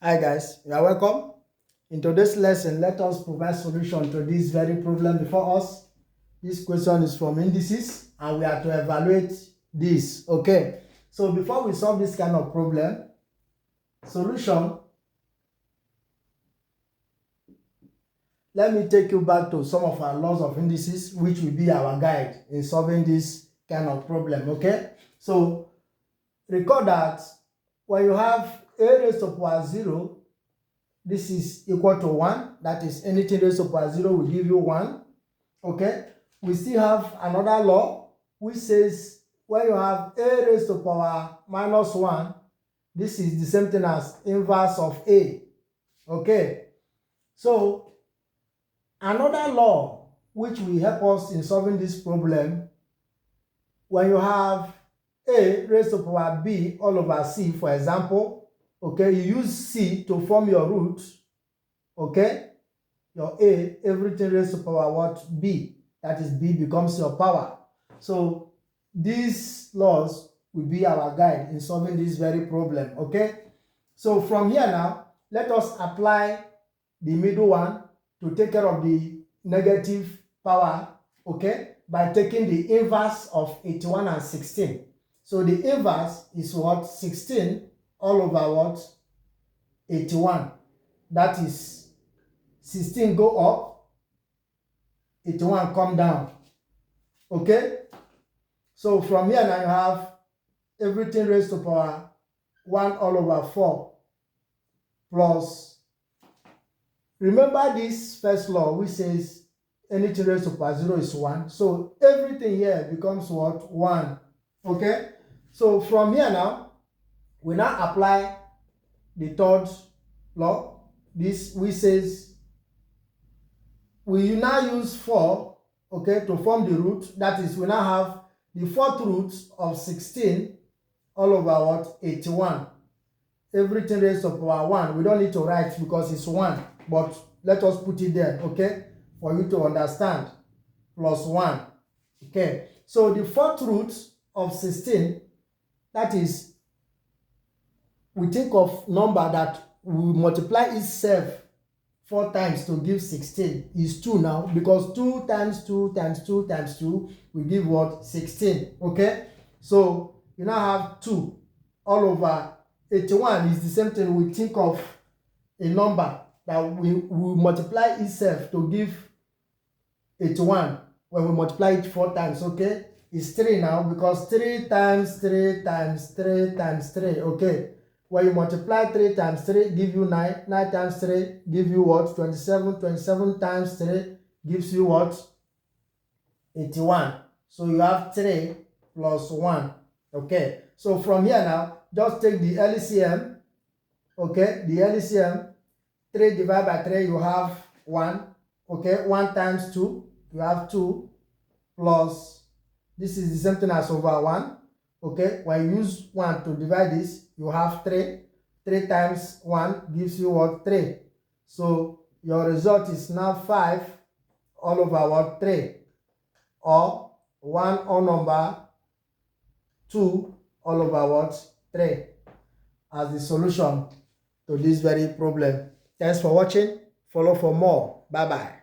Hi guys, you are welcome. In today's lesson, let us provide solution to this very problem before us. This question is from indices and we are to evaluate this. Okay, so before we solve this kind of problem, solution, let me take you back to some of our laws of indices, which will be our guide in solving this kind of problem. Okay, so recall that when you have a raised to power 0, this is equal to 1. That is, anything raised to power 0 will give you 1. Okay, we still have another law which says when you have a raised to power minus 1, this is the same thing as inverse of a. Okay, so another law which will help us in solving this problem, when you have a raised to power b all over c, for example, okay, you use c to form your root, okay, your a, everything raised to power what? B. That is, b becomes your power. So these laws will be our guide in solving this very problem, okay? So from here now, let us apply the middle one to take care of the negative power, okay, by taking the inverse of 81 and 16. So the inverse is what? 16 all over what? 81. That is 16 go up, 81 come down. Okay? So from here now you have everything raised to power 1 all over 4 plus, remember this first law which says anything raised to power 0 is 1. So everything here becomes what? 1. Okay? So from here now, we now apply the third law. This which says we now use 4, okay, to form the root. That is, we now have the fourth root of 16 all over what? 81. Everything raised to power 1. We don't need to write because it's 1, but let us put it there, okay, for you to understand. Plus 1. Okay, so the fourth root of 16, that is, we think of number that will multiply itself 4 times to give 16 is 2 now, because 2 times 2 times 2 times 2 will give what? 16. Okay, so you now have 2 all over 81 is the same thing. We think of a number that will multiply itself to give 81 when we multiply it 4 times. Okay, it's 3 now, because 3 times 3 times 3 times 3. Okay, when you multiply 3 times 3 give you 9, 9 times 3 give you what? 27, 27 times 3 gives you what? 81. So you have 3 plus 1. Okay, so from here now, just take the LCM. Okay, the LCM, 3 divided by 3, you have 1. Okay, 1 times 2, you have 2, plus, this is the same thing as over 1. Okay, when you use 1 to divide this, you have 3. 3 times 1 gives you what? 3. So your result is now 5 all over what? 3. Or 1 all number 2 all over what? 3 as the solution to this very problem. Thanks for watching. Follow for more. Bye bye.